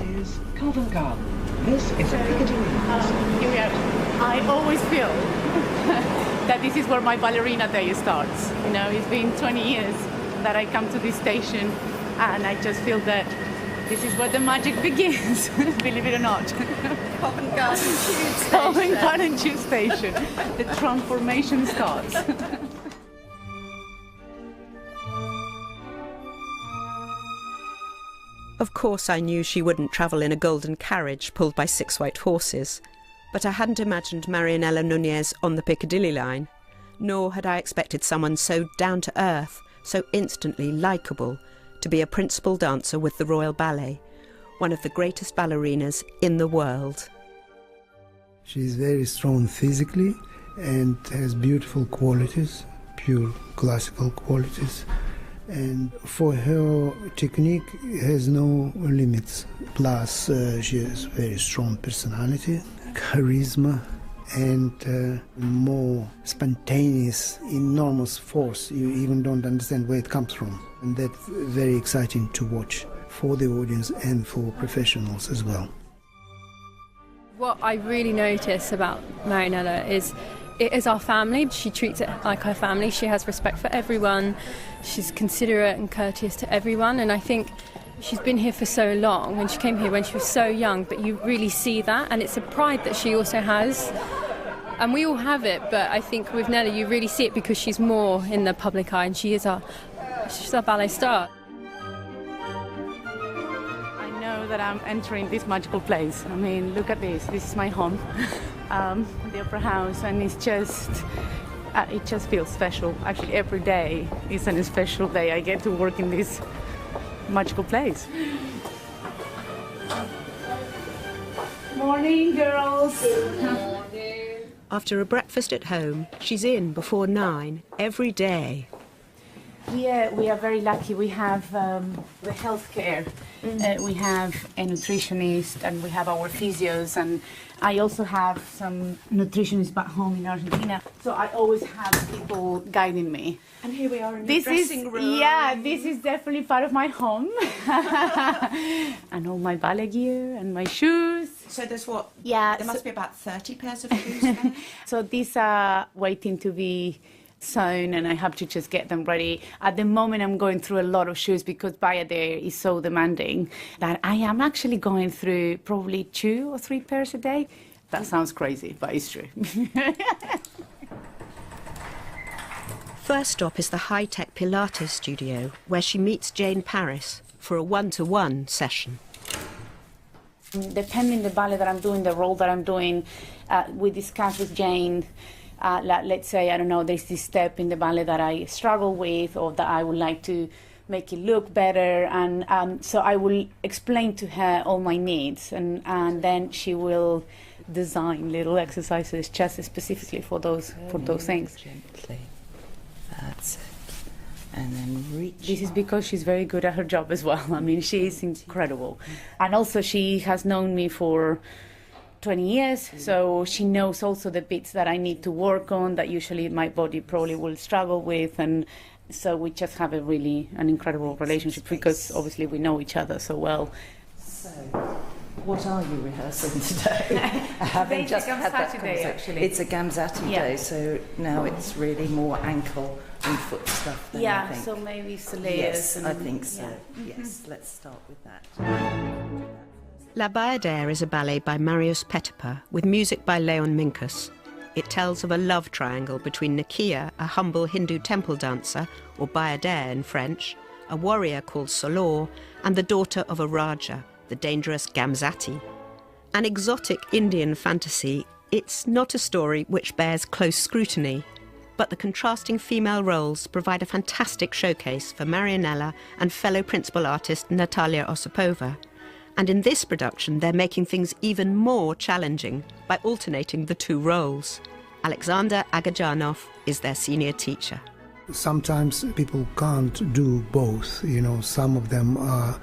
is Covent Garden. This is a Piccadilly line. Here we are. I always feel that this is where my ballerina day starts. You know, it's been 20 years that I come to this station, and I just feel that this is where the magic begins, believe it or not. Covent Garden Tube Station. Covent Garden Tube Station. The transformation starts. Of course I knew she wouldn't travel in a golden carriage pulled by 6 white horses, but I hadn't imagined Marianela Nunez on the Piccadilly line, nor had I expected someone so down-to-earth, so instantly likeable, to be a principal dancer with the Royal Ballet, one of the greatest ballerinas in the world. She's very strong physically and has beautiful qualities, pure classical qualities. And for her, technique has no limits. Plus, she has very strong personality, charisma, and more spontaneous, enormous force. You even don't understand where it comes from. And that's very exciting to watch for the audience and for professionals as well. What I really notice about Marianela is it is our family. She treats it like her family. She has respect for everyone. She's considerate and courteous to everyone. And I think she's been here for so long, and she came here when she was so young, but you really see that. And it's a pride that she also has. And we all have it, but I think with Nella you really see it because she's more in the public eye, and she's our ballet star. I know that I'm entering this magical place. I mean, look at this. This is my home, the Opera House, and it just feels special. Actually, every day is a special day. I get to work in this magical place. Morning, girls. After a breakfast at home, she's in before 9 every day. Here we are very lucky. We have the healthcare. We have a nutritionist, and we have our physios, and I also have some nutritionists back home in Argentina. So I always have people guiding me. And here we are in the dressing room. Yeah, this is definitely part of my home. And all my ballet gear and my shoes. So there's what? Yeah. There must be about 30 pairs of shoes there. So these are waiting to be sewn, and I have to just get them ready. At the moment I'm going through a lot of shoes because Bayer there is so demanding that I am actually going through probably 2 or 3 pairs a day. That sounds crazy, but it's true. First stop is the high-tech Pilates studio, where she meets Jane Paris for a one-to-one session. Depending the ballet that I'm doing, the role that I'm doing, we discuss with Jane. Let's say, I don't know, there's this step in the ballet that I struggle with, or that I would like to make it look better, and so I will explain to her all my needs, and then she will design little exercises just specifically for those things. Gently. That's it. And then reach. This is because she's very good at her job as well. I mean, she is incredible. And also she has known me for 20 years, so she knows also the bits that I need to work on that usually my body probably will struggle with, and so we just have an incredible relationship because obviously we know each other so well. So, what are you rehearsing today? Having just had that conversation. Actually. It's a Gamzatti day, so now it's really more ankle and foot stuff then, I think. So maybe Soleils. Yes, I think so. Yeah. Yes, let's start with that. La Bayadère is a ballet by Marius Petipa with music by Leon Minkus. It tells of a love triangle between Nakia, a humble Hindu temple dancer, or Bayadère in French, a warrior called Solor, and the daughter of a Raja, the dangerous Gamzatti. An exotic Indian fantasy, it's not a story which bears close scrutiny, but the contrasting female roles provide a fantastic showcase for Marianela and fellow principal artist Natalia Osipova. And in this production, they're making things even more challenging by alternating the 2 roles. Alexander Agajanov is their senior teacher. Sometimes people can't do both. You know, some of them are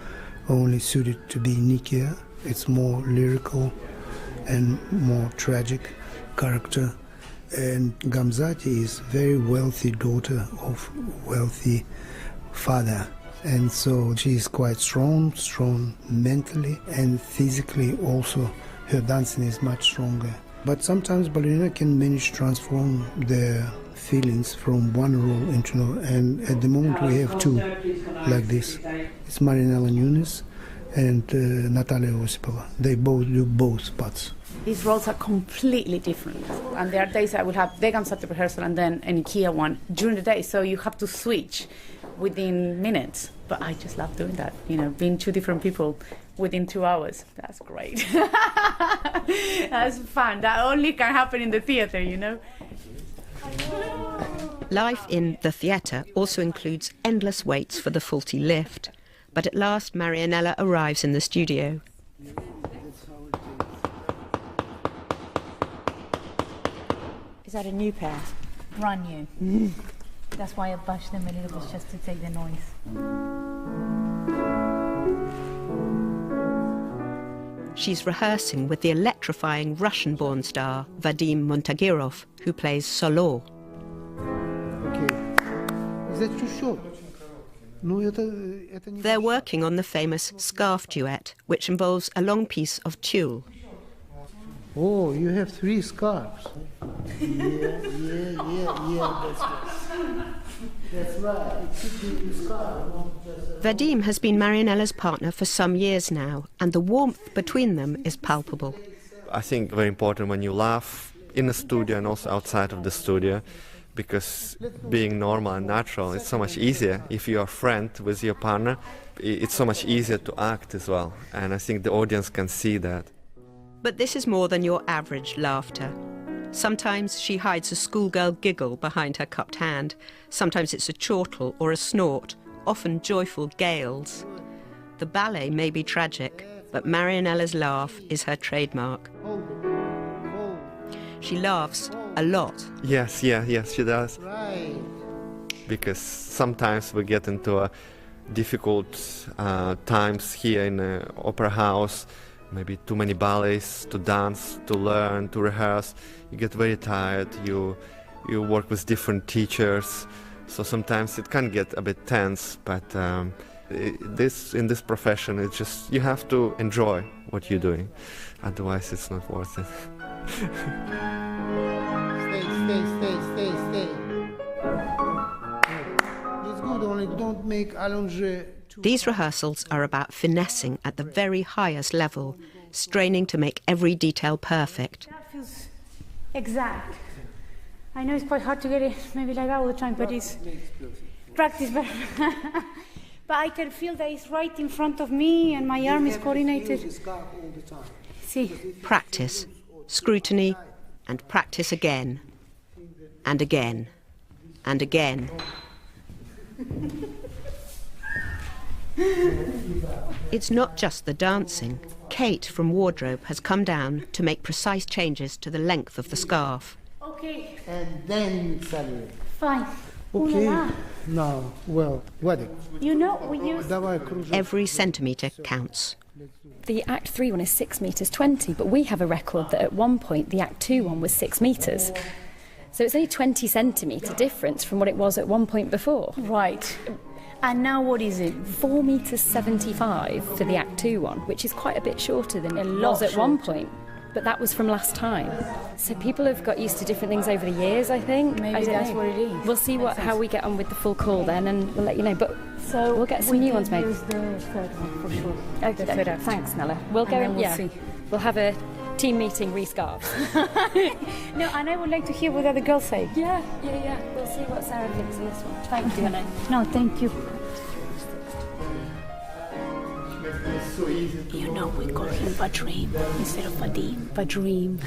only suited to be Nikia. It's more lyrical and more tragic character. And Gamzatti is very wealthy daughter of wealthy father. And so she is quite strong mentally and physically also. Her dancing is much stronger. But sometimes ballerina can manage to transform their feelings from one role into another. And at the moment we have two like this. It's Marianela Nunez and Natalia Osipova. They both do both parts. These roles are completely different. And there are days I will have vegans at the rehearsal and then an IKEA one during the day. So you have to switch within minutes. But I just love doing that, being two different people within 2 hours. That's great. That's fun. That only can happen in the theatre, Life in the theatre also includes endless waits for the faulty lift. But at last, Marianela arrives in the studio. Is that a new pair? Brand new. That's why I bashed them a little bit, just to take the noise. She's rehearsing with the electrifying Russian-born star Vadim Montagirov, who plays Solo. Okay. Is that too short? They're working on the famous scarf duet, which involves a long piece of tulle. Oh, you have 3 scarves. Yeah, that's right. It should be a scarf. Vadim has been Marianela's partner for some years now, and the warmth between them is palpable. I think very important when you laugh in the studio and also outside of the studio, because being normal and natural is so much easier. If you're a friend with your partner, it's so much easier to act as well, and I think the audience can see that. But this is more than your average laughter. Sometimes she hides a schoolgirl giggle behind her cupped hand. Sometimes it's a chortle or a snort, often joyful gales. The ballet may be tragic, but Marianela's laugh is her trademark. She laughs a lot. Yes, she does. Right. Because sometimes we get into difficult times here in the opera house. Maybe too many ballets to dance, to learn, to rehearse. You get very tired. You work with different teachers, so sometimes it can get a bit tense. But in this profession, it's just you have to enjoy what you're doing. Otherwise, it's not worth it. Stay. It's good. Only don't make allonge. These rehearsals are about finessing at the very highest level, straining to make every detail perfect. That feels exact. I know it's quite hard to get it maybe like that all the time, but it's practice better. But I can feel that it's right in front of me and my arm is coordinated. See. Practice, scrutiny, and practice again, and again, and again. It's not just the dancing. Kate from wardrobe has come down to make precise changes to the length of the scarf. Okay. And then accelerate. Fine. Okay. Now, well, wedding. We use... Every centimetre counts. The Act 3 one is 6 metres 20, but we have a record that at one point the Act 2 one was 6 metres. So it's only 20 centimetre difference from what it was at one point before. Right. And now what is it? 4 metres 75 for the Act 2 one, which is quite a bit shorter than it was at one point. But that was from last time. So people have got used to different things over the years, I think. Maybe that's what it is. We'll see how we get on with the full call then, and we'll let you know. But so we'll get some new ones made. Use the third one for sure. Okay, thanks, Nella. We'll go and we'll see. We'll have a team meeting re-scarves. No, and I would like to hear what other girls say. Yeah. We'll see what Sarah thinks of this one. Thank you, Anna. No, thank you. So easy to we call him Vadrim instead of Vadim. Vadrim.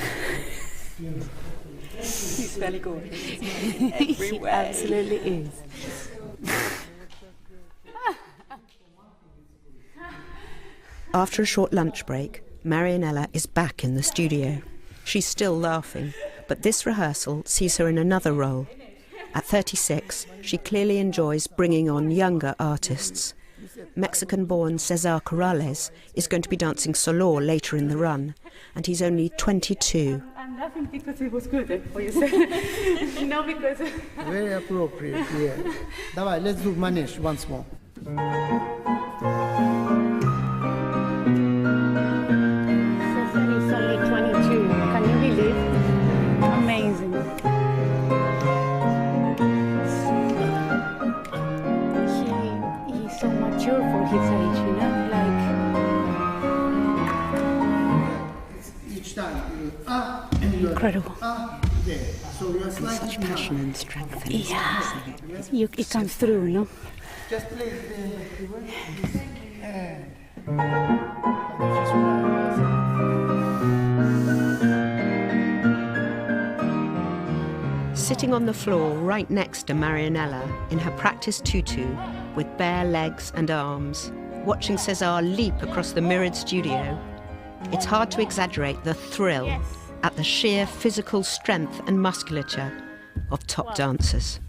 He's very good. He absolutely is. After a short lunch break, Marianela is back in the studio. She's still laughing, but this rehearsal sees her in another role. At 36, she clearly enjoys bringing on younger artists. Mexican-born Cesar Corrales is going to be dancing Solo later in the run, and he's only 22. I'm laughing because it was good, what you said. No, because... Very appropriate, yeah. Давай, let's do Manish once more. He's only 22. Can you believe? Amazing. He's so mature for his age, you know, Each time you and you incredible. there. So you're slightly Such passion and strength. Yeah, it comes through, no? just place Sitting on the floor right next to Marianela in her practice tutu with bare legs and arms, watching César leap across the mirrored studio, it's hard to exaggerate the thrill at the sheer physical strength and musculature of top dancers.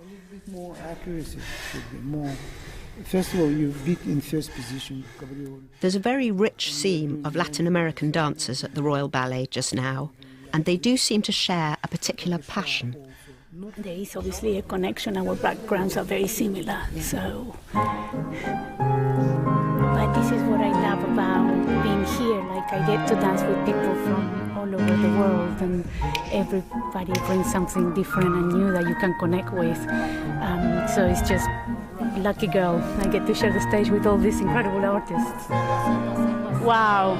a little bit more accuracy, should be more. First of all, you beat in first position. There's a very rich seam of Latin American dancers at the Royal Ballet just now, and they do seem to share a particular passion. There is obviously a connection. Our backgrounds are very similar, so. But this is what I love about being here. Like, I get to dance with people from all over the world, and everybody brings something different and new that you can connect with. So it's just lucky girl. I get to share the stage with all these incredible artists. Wow.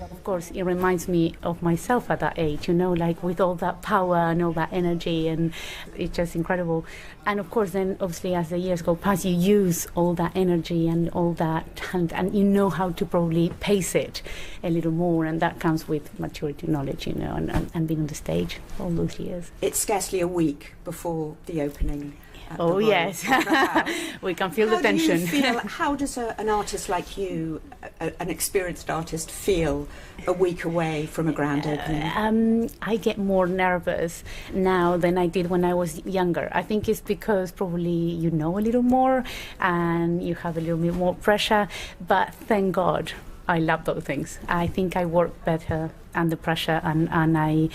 Of course, it reminds me of myself at that age, you know, like with all that power and all that energy, and it's just incredible. And of course, then obviously as the years go past, you use all that energy and all that talent, and you know how to probably pace it a little more, and that comes with maturity, knowledge, you know, and being on the stage all those years. It's scarcely a week before the opening. Oh, yes. We can feel the tension. How does an artist like you, an experienced artist, feel a week away from a grand opening? I get more nervous now than I did when I was younger. I think it's because probably you know a little more and you have a little bit more pressure, but thank God I love those things. I think I work better under pressure, and I'm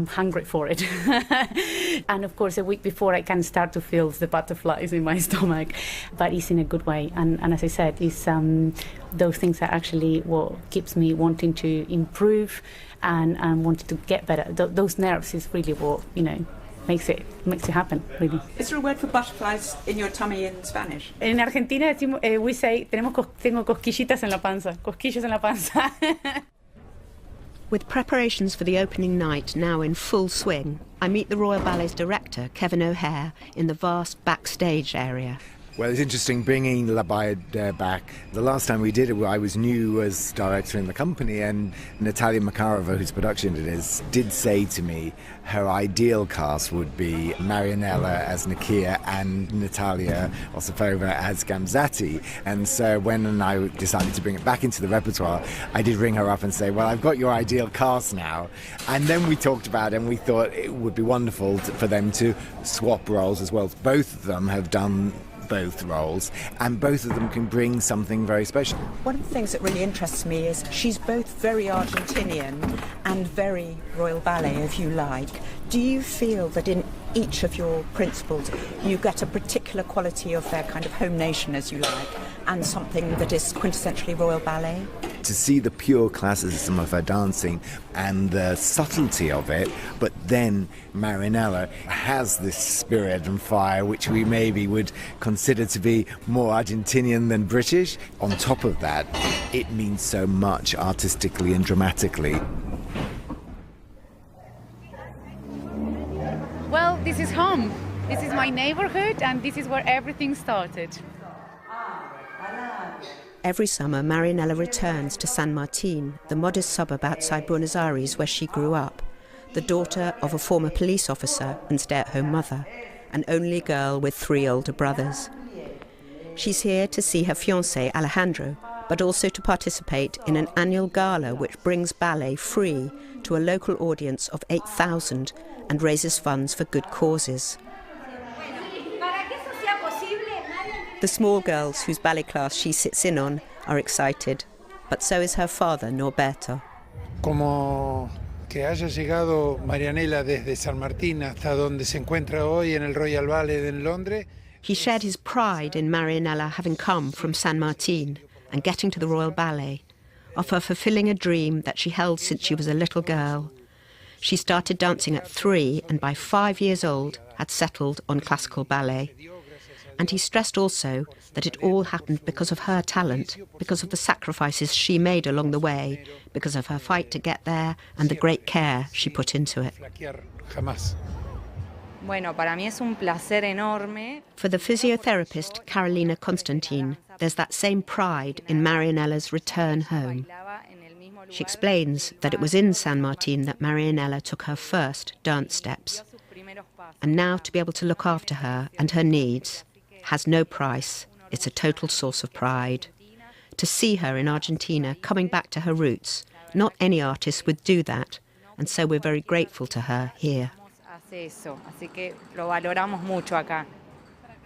hungry for it. And of course, a week before I can start to feel the butterflies in my stomach, but it's in a good way. And as I said, it's those things are actually what keeps me wanting to improve and wanting to get better. Those nerves is really what, you know, makes it happen, really. Is there a word for butterflies in your tummy in Spanish? En Argentina decimos, we say, tengo cosquillitas en la panza, cosquillas en la panza. With preparations for the opening night now in full swing, I meet the Royal Ballet's director, Kevin O'Hare, in the vast backstage area. Well, it's interesting bringing La Bayadere back. The last time we did it, I was new as director in the company, and Natalia Makarova, whose production it is, did say to me her ideal cast would be Marianela as Nakia and Natalia Osipova as Gamzati. And so when I decided to bring it back into the repertoire, I did ring her up and say, well, I've got your ideal cast now. And then we talked about it, and we thought it would be wonderful for them to swap roles as well. Both of them have done both roles, and both of them can bring something very special. One of the things that really interests me is she's both very Argentinian and very Royal Ballet, if you like. Do you feel that in each of your principals you get a particular quality of their kind of home nation, as you like, and something that is quintessentially Royal Ballet? To see the pure classicism of her dancing and the subtlety of it, but then Marianela has this spirit and fire which we maybe would consider to be more Argentinian than British. On top of that, it means so much artistically and dramatically. Well, this is home. This is my neighborhood, and this is where everything started. Every summer, Marianela returns to San Martin, the modest suburb outside Buenos Aires where she grew up, the daughter of a former police officer and stay-at-home mother, an only girl with 3 older brothers. She's here to see her fiancé Alejandro, but also to participate in an annual gala which brings ballet free to a local audience of 8,000 and raises funds for good causes. The small girls whose ballet class she sits in on are excited, but so is her father, Norberto. como que haya llegado Marianela desde San Martín hasta donde se encuentra hoy en el Royal Ballet en Londres. He shared his pride in Marianela having come from San Martin and getting to the Royal Ballet, of her fulfilling a dream that she held since she was a little girl. She started dancing at 3 and by 5 years old had settled on classical ballet. And he stressed also that it all happened because of her talent, because of the sacrifices she made along the way, because of her fight to get there and the great care she put into it. For the physiotherapist Carolina Constantine, there's that same pride in Marianela's return home. She explains that it was in San Martin that Marianela took her first dance steps. And now to be able to look after her and her needs has no price. It's a total source of pride. To see her in Argentina coming back to her roots, not any artist would do that, and so we're very grateful to her here.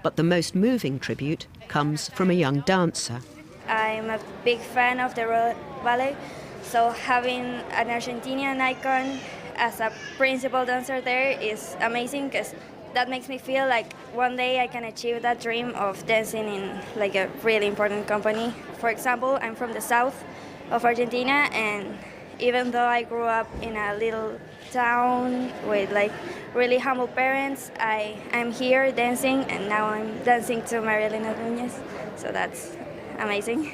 But the most moving tribute comes from a young dancer. I'm a big fan of the Royal Ballet, so having an Argentinian icon as a principal dancer there is amazing, because that makes me feel like one day I can achieve that dream of dancing in like a really important company. For example, I'm from the south of Argentina, and even though I grew up in a little town with like really humble parents, I'm here dancing, and now I'm dancing to Marianela Nunez, so that's amazing.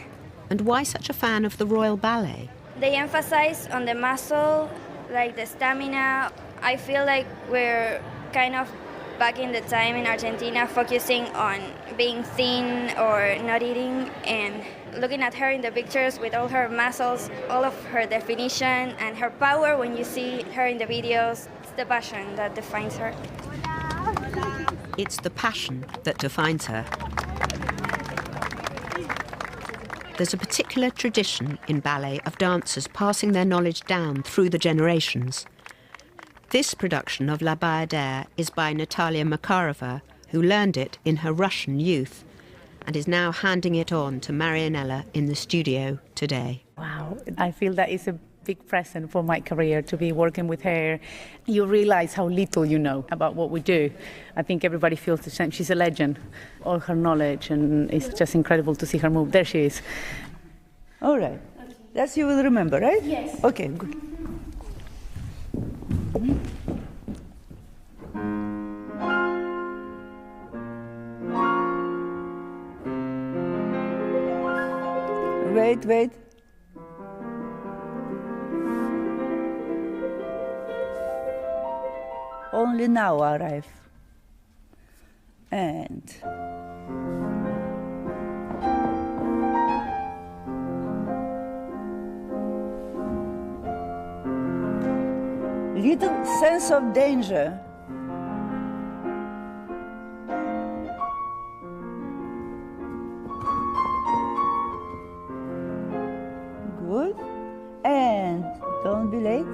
And why such a fan of the Royal Ballet? They emphasize on the muscle, like the stamina. I feel like we're kind of back in the time in Argentina, focusing on being thin or not eating, and looking at her in the pictures with all her muscles, all of her definition and her power when you see her in the videos. It's the passion that defines her. It's the passion that defines her. There's a particular tradition in ballet of dancers passing their knowledge down through the generations. This production of La Bayadère is by Natalia Makarova, who learned it in her Russian youth and is now handing it on to Marianela in the studio today. Wow, I feel that is a big present for my career to be working with her. You realize how little you know about what we do. I think everybody feels the same. She's a legend, all her knowledge, and it's just incredible to see her move. There she is. All right. That you will remember, right? Yes. Okay, good. Wait. Only now arrive. And little sense of danger. Good. And don't be late.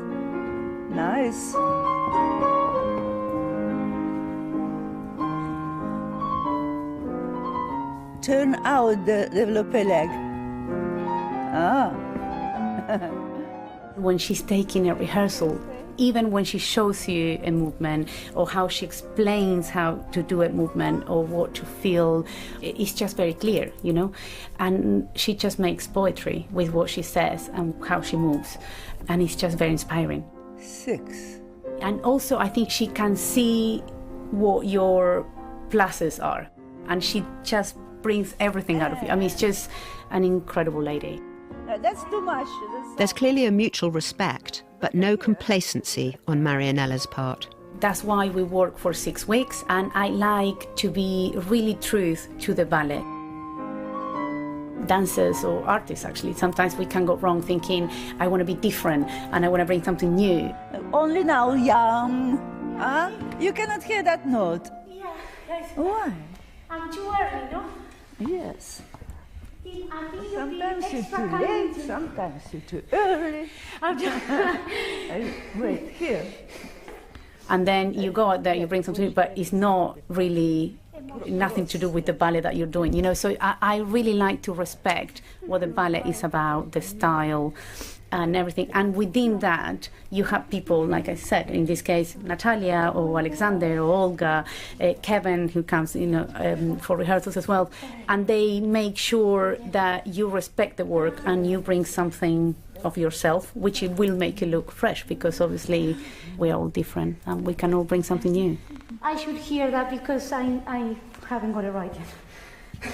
Nice. Turn out the développé leg. Ah. When she's taking a rehearsal, even when she shows you a movement or how she explains how to do a movement or what to feel, it's just very clear, you know? And she just makes poetry with what she says and how she moves. And it's just very inspiring. 6. And also, I think she can see what your pluses are. And she just brings everything out of you. I mean, it's just an incredible lady. That's too much. There's clearly a mutual respect, but no complacency on Marianela's part. That's why we work for 6 weeks, and I like to be really true to the ballet. Dancers or artists, actually, sometimes we can go wrong thinking, I want to be different and I want to bring something new. Only now, young. Huh? You cannot hear that note. Yeah. Why? I'm too early, no? Yes. Sometimes you're too late, sometimes you're too early. Wait, here. And then you go out there, you bring something, but it's not really nothing to do with the ballet that you're doing, you know. So I really like to respect what the ballet is about, the style, and everything. And within that, you have people, like I said, in this case, Natalia or Alexander or Olga, Kevin, who comes, for rehearsals as well. And they make sure that you respect the work and you bring something of yourself, which it will make it look fresh, because obviously we're all different and we can all bring something new. I should hear that because I haven't got it right yet.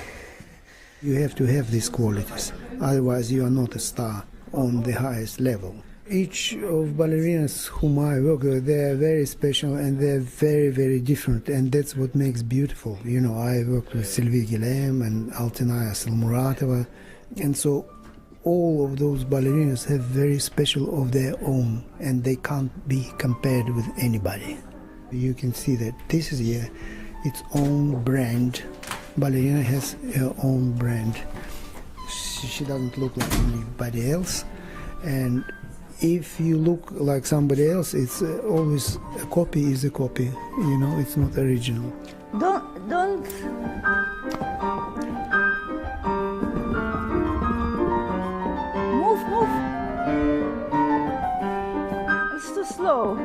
You have to have these qualities, otherwise you are not a star on the highest level. Each of ballerinas whom I work with, they are very special and they're very, very different, and that's what makes beautiful. I worked with Sylvie Guillem and Altinaya Salmuratova, and so all of those ballerinas have very special of their own, and they can't be compared with anybody. You can see that this is its own brand. Ballerina has her own brand. She doesn't look like anybody else, and if you look like somebody else, it's always a copy is a copy. It's not original. Don't. Move. It's too slow.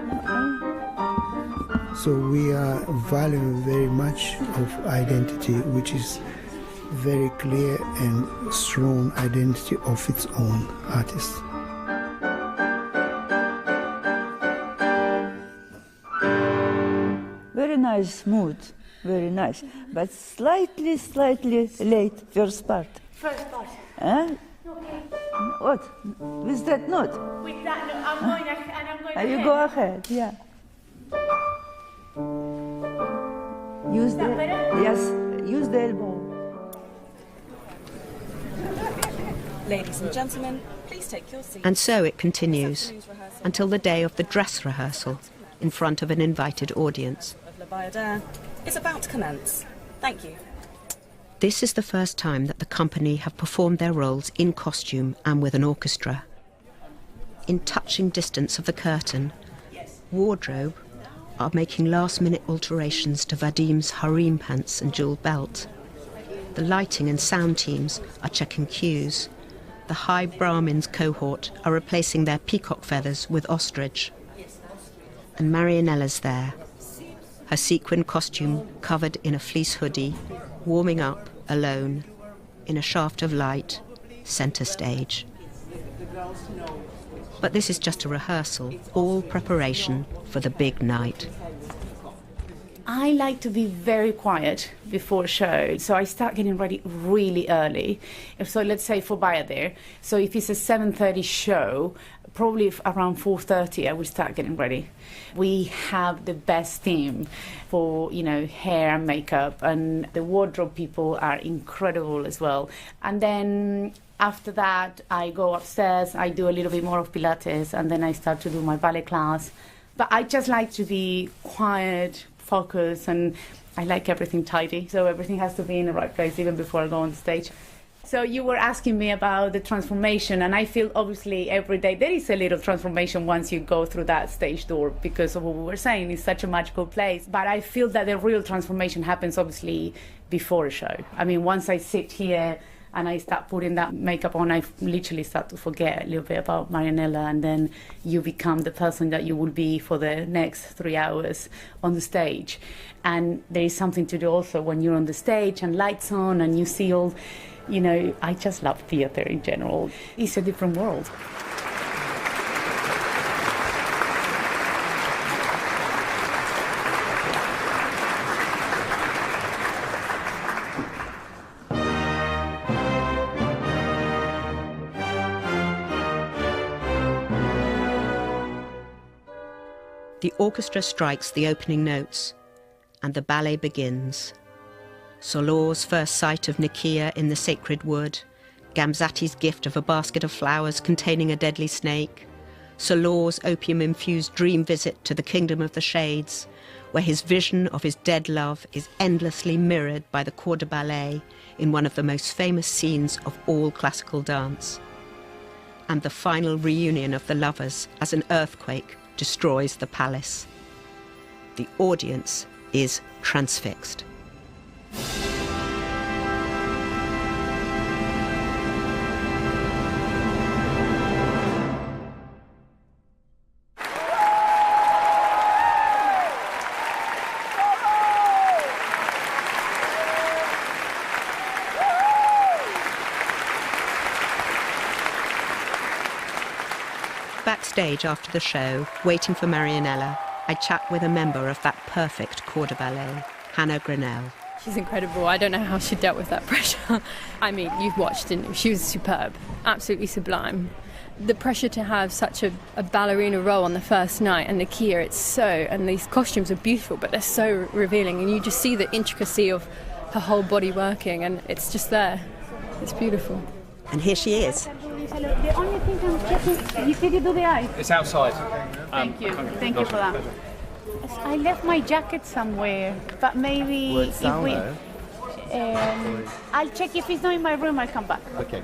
So we are valuing very much of identity, which is very clear and strong identity of its own artist. Very nice mood, very nice, but slightly late first part. First part. Huh? Okay. What? With that note? With that note, I'm going ahead. You go ahead, yeah. Use the elbow. Ladies and gentlemen, please take your seats. And so it continues until the day of the dress rehearsal in front of an invited audience. La Bayadere is about to commence. Thank you. This is the first time that the company have performed their roles in costume and with an orchestra. In touching distance of the curtain, wardrobe are making last-minute alterations to Vadim's harem pants and jewelled belt. The lighting and sound teams are checking cues. The High Brahmins cohort are replacing their peacock feathers with ostrich. And Marianela's there, her sequin costume covered in a fleece hoodie, warming up alone in a shaft of light, centre stage. But this is just a rehearsal, all preparation for the big night. I like to be very quiet before a show, so I start getting ready really early. So let's say for Bayadere, so if it's a 7:30 show, probably around 4:30 I will start getting ready. We have the best team for, hair and makeup, and the wardrobe people are incredible as well. And then after that, I go upstairs, I do a little bit more of Pilates, and then I start to do my ballet class. But I just like to be quiet, focused, and I like everything tidy. So everything has to be in the right place even before I go on stage. So you were asking me about the transformation, and I feel obviously every day there is a little transformation once you go through that stage door, because of what we were saying, it's such a magical place. But I feel that the real transformation happens obviously before a show. I mean, once I sit here and I start putting that makeup on, I literally start to forget a little bit about Marianela, and then you become the person that you will be for the next 3 hours on the stage. And there is something to do also when you're on the stage and lights on and you see all, I just love theatre in general. It's a different world. The orchestra strikes the opening notes, and the ballet begins. Solor's first sight of Nikia in the sacred wood, Gamzati's gift of a basket of flowers containing a deadly snake, Solor's opium-infused dream visit to the kingdom of the shades, where his vision of his dead love is endlessly mirrored by the corps de ballet in one of the most famous scenes of all classical dance. And the final reunion of the lovers as an earthquake destroys the palace. The audience is transfixed. stage after the show, waiting for Marianela, I chat with a member of that perfect corps de ballet, Hannah Grinnell. She's incredible. I don't know how she dealt with that pressure. I mean, you've watched, didn't you? She was superb, absolutely sublime. The pressure to have such a ballerina role on the first night, and Nakia, and these costumes are beautiful, but they're so revealing, and you just see the intricacy of her whole body working, and it's just there. It's beautiful. And here she is. The only thing I'm checking, you said you do the eyes? It's outside. Thank you for that. I left my jacket somewhere, but maybe if we... I'll check. If it's not in my room, I'll come back. Okay.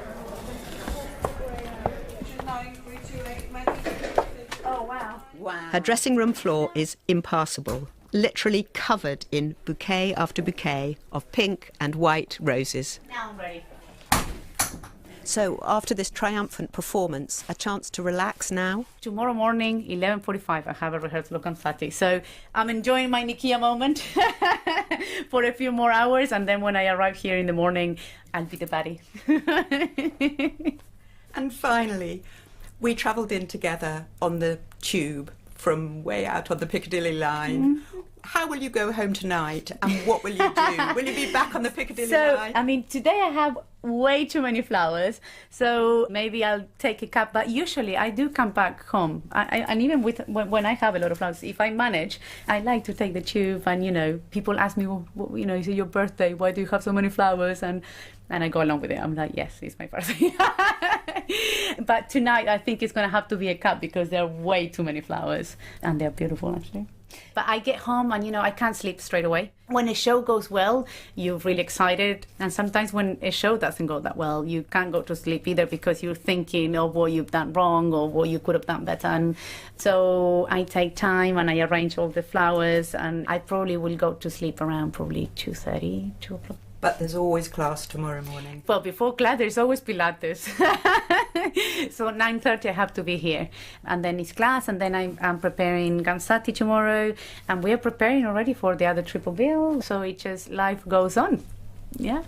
Oh, wow. Her dressing room floor is impassable, literally covered in bouquet after bouquet of pink and white roses. Now I'm ready. So, after this triumphant performance, a chance to relax now? Tomorrow morning, 11:45, I have a rehearsal on Saturday. So I'm enjoying my Nikia moment for a few more hours, and then when I arrive here in the morning, I'll be the baddie. And finally, we travelled in together on the tube from way out on the Piccadilly line. Mm-hmm. How will you go home tonight, and what will you do? Will you be back on the Piccadilly line? I mean, today I have way too many flowers, so maybe I'll take a cab, but usually I do come back home. And even when I have a lot of flowers, if I manage, I like to take the tube, and people ask me, well, is it your birthday? Why do you have so many flowers? And I go along with it. I'm like, yes, it's my birthday. But tonight I think it's going to have to be a cab because there are way too many flowers, and they're beautiful actually. But I get home and, I can't sleep straight away. When a show goes well, you're really excited. And sometimes when a show doesn't go that well, you can't go to sleep either because you're thinking of what you've done wrong or what you could have done better. And so I take time and I arrange all the flowers, and I probably will go to sleep around probably 2:30, 2 o'clock. But there's always class tomorrow morning. Well, before class, there's always Pilates. So 9:30 I have to be here. And then it's class, and then I'm preparing Gansati tomorrow. And we are preparing already for the other triple bill. So life goes on. Yeah.